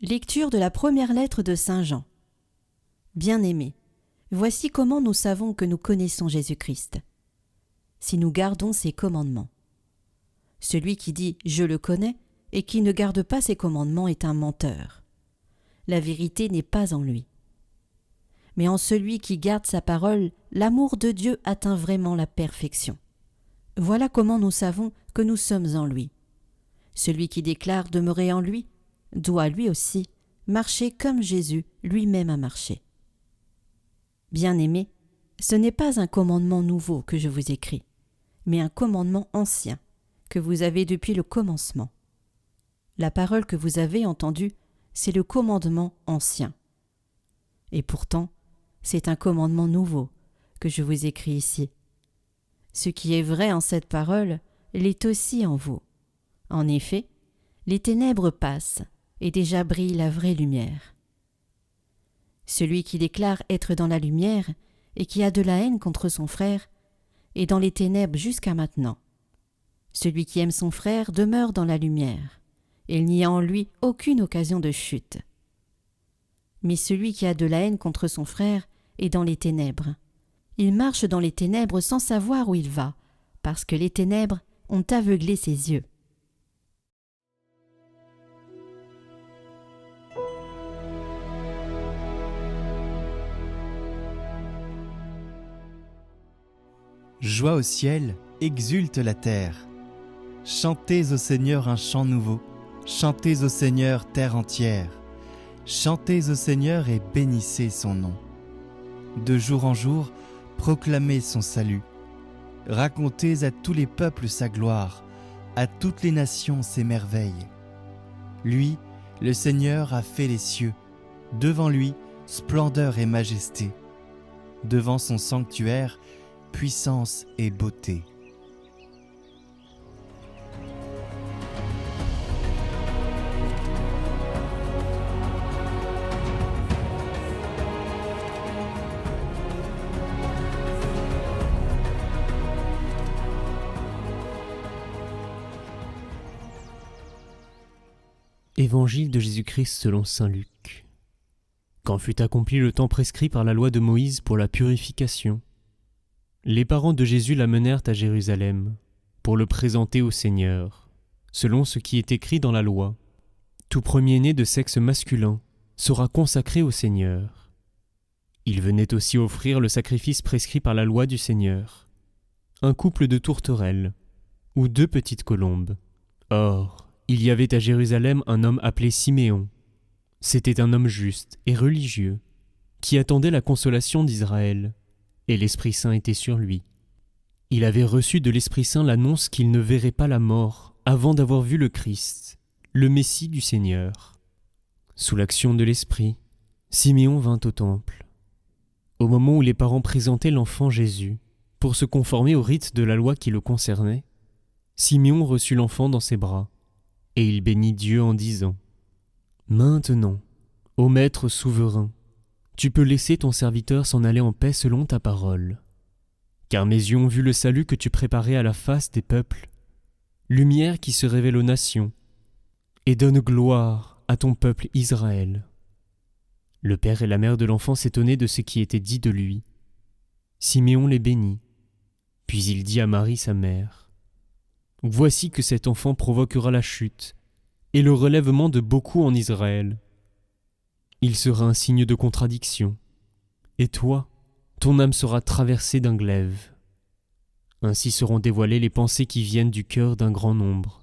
Lecture de la première lettre de Saint Jean. Bien-aimés, voici comment nous savons que nous connaissons Jésus-Christ. Si nous gardons ses commandements. Celui qui dit « je le connais » et qui ne garde pas ses commandements est un menteur. La vérité n'est pas en lui. Mais en celui qui garde sa parole, l'amour de Dieu atteint vraiment la perfection. Voilà comment nous savons que nous sommes en lui. Celui qui déclare demeurer en lui doit lui aussi marcher comme Jésus lui-même a marché. Bien-aimés, ce n'est pas un commandement nouveau que je vous écris, mais un commandement ancien que vous avez depuis le commencement. La parole que vous avez entendue, c'est le commandement ancien. Et pourtant, c'est un commandement nouveau que je vous écris ici. Ce qui est vrai en cette parole l'est aussi en vous. En effet, les ténèbres passent, et déjà brille la vraie lumière. Celui qui déclare être dans la lumière et qui a de la haine contre son frère est dans les ténèbres jusqu'à maintenant. Celui qui aime son frère demeure dans la lumière, et il n'y a en lui aucune occasion de chute. Mais celui qui a de la haine contre son frère est dans les ténèbres. Il marche dans les ténèbres sans savoir où il va, parce que les ténèbres ont aveuglé ses yeux. Joie au ciel, exulte la terre. Chantez au Seigneur un chant nouveau, chantez au Seigneur terre entière. Chantez au Seigneur et bénissez son nom. De jour en jour, proclamez son salut. Racontez à tous les peuples sa gloire, à toutes les nations ses merveilles. Lui, le Seigneur, a fait les cieux. Devant lui, splendeur et majesté. Devant son sanctuaire, puissance et beauté. Évangile de Jésus-Christ selon saint Luc. Quand fut accompli le temps prescrit par la loi de Moïse pour la purification, les parents de Jésus l'amenèrent à Jérusalem pour le présenter au Seigneur, selon ce qui est écrit dans la loi. Tout premier-né de sexe masculin sera consacré au Seigneur. Il venait aussi offrir le sacrifice prescrit par la loi du Seigneur, un couple de tourterelles ou 2 petites colombes. Or, il y avait à Jérusalem un homme appelé Siméon. C'était un homme juste et religieux, qui attendait la consolation d'Israël, et l'Esprit Saint était sur lui. Il avait reçu de l'Esprit Saint l'annonce qu'il ne verrait pas la mort avant d'avoir vu le Christ, le Messie du Seigneur. Sous l'action de l'Esprit, Siméon vint au temple. Au moment où les parents présentaient l'enfant Jésus, pour se conformer au rite de la loi qui le concernait, Siméon reçut l'enfant dans ses bras, et il bénit Dieu en disant : « Maintenant, ô Maître souverain, tu peux laisser ton serviteur s'en aller en paix selon ta parole. Car mes yeux ont vu le salut que tu préparais à la face des peuples, lumière qui se révèle aux nations, et donne gloire à ton peuple Israël. » Le père et la mère de l'enfant s'étonnaient de ce qui était dit de lui. Siméon les bénit, puis il dit à Marie sa mère : « Voici que cet enfant provoquera la chute et le relèvement de beaucoup en Israël. Il sera un signe de contradiction. Et toi, ton âme sera traversée d'un glaive. Ainsi seront dévoilées les pensées qui viennent du cœur d'un grand nombre. »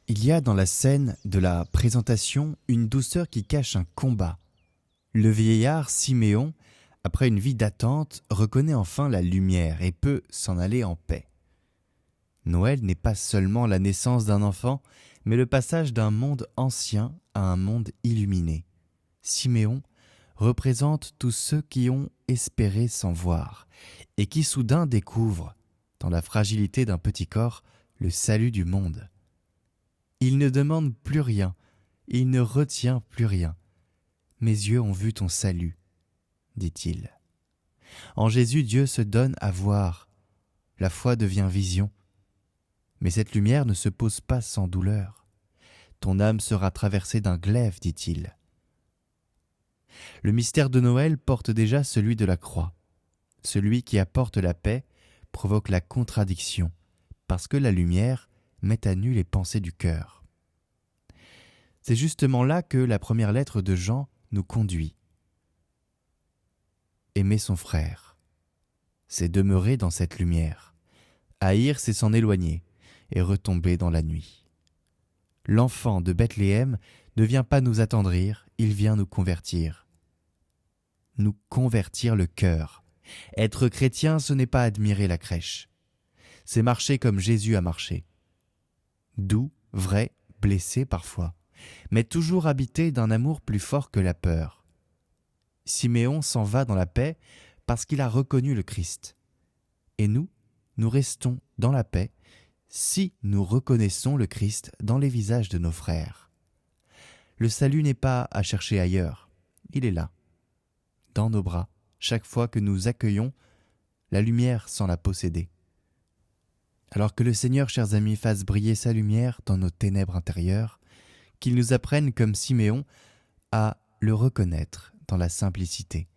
Il y a dans la scène de la présentation une douceur qui cache un combat. Le vieillard Siméon, après une vie d'attente, reconnaît enfin la lumière et peut s'en aller en paix. Noël n'est pas seulement la naissance d'un enfant, mais le passage d'un monde ancien à un monde illuminé. Siméon représente tous ceux qui ont espéré sans voir et qui soudain découvrent, dans la fragilité d'un petit corps, le salut du monde. Il ne demande plus rien, il ne retient plus rien. Mes yeux ont vu ton salut, dit-il. En Jésus, Dieu se donne à voir. La foi devient vision. Mais cette lumière ne se pose pas sans douleur. Ton âme sera traversée d'un glaive, dit-il. Le mystère de Noël porte déjà celui de la croix. Celui qui apporte la paix provoque la contradiction, parce que la lumière met à nu les pensées du cœur. C'est justement là que la première lettre de Jean nous conduit. Aimer son frère, c'est demeurer dans cette lumière. Haïr, c'est s'en éloigner et retomber dans la nuit. L'enfant de Bethléem ne vient pas nous attendrir, il vient nous convertir. Nous convertir le cœur. Être chrétien, ce n'est pas admirer la crèche. C'est marcher comme Jésus a marché. Doux, vrai, blessé parfois, mais toujours habité d'un amour plus fort que la peur. Siméon s'en va dans la paix parce qu'il a reconnu le Christ. Et nous restons dans la paix si nous reconnaissons le Christ dans les visages de nos frères. Le salut n'est pas à chercher ailleurs, il est là, dans nos bras, chaque fois que nous accueillons la lumière sans la posséder. Alors que le Seigneur, chers amis, fasse briller sa lumière dans nos ténèbres intérieures, qu'il nous apprenne comme Siméon à le reconnaître dans la simplicité,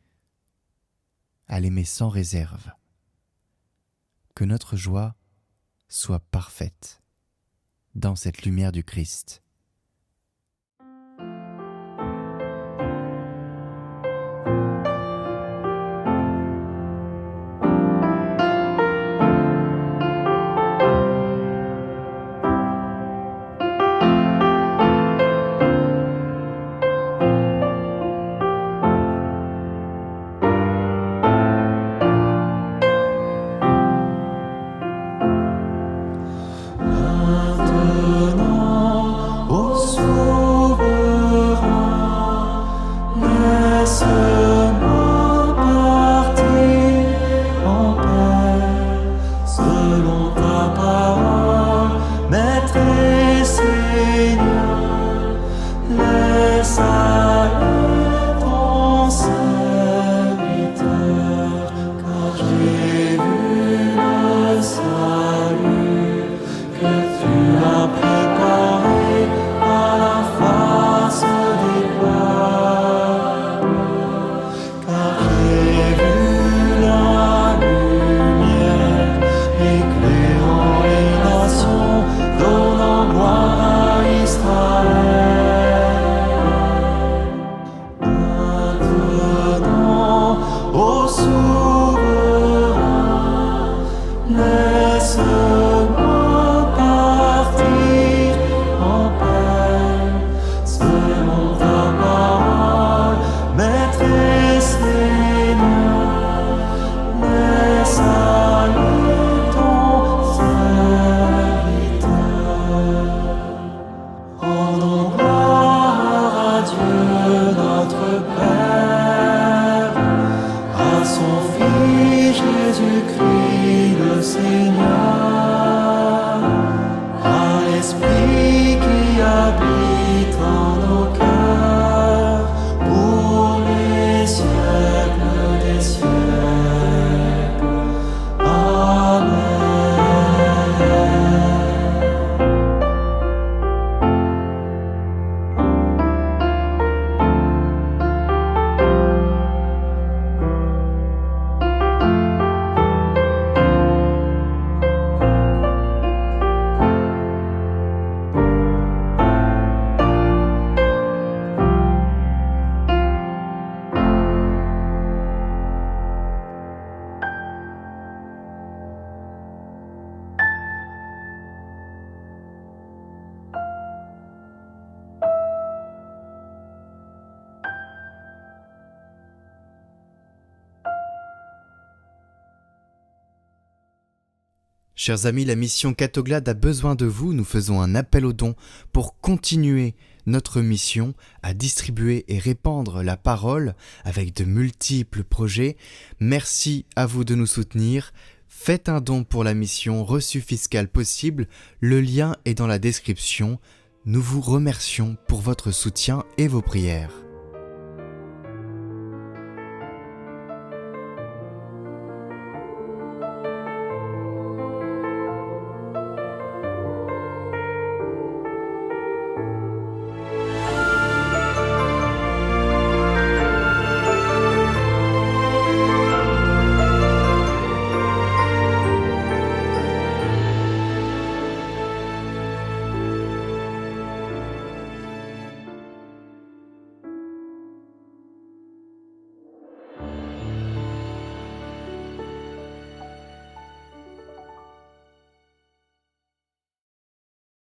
à l'aimer sans réserve. Que notre joie soit parfaite dans cette lumière du Christ. Chers amis, la mission Catoglade a besoin de vous. Nous faisons un appel aux dons pour continuer notre mission à distribuer et répandre la parole avec de multiples projets. Merci à vous de nous soutenir. Faites un don pour la mission Reçu fiscal possible, le lien est dans la description. Nous vous remercions pour votre soutien et vos prières.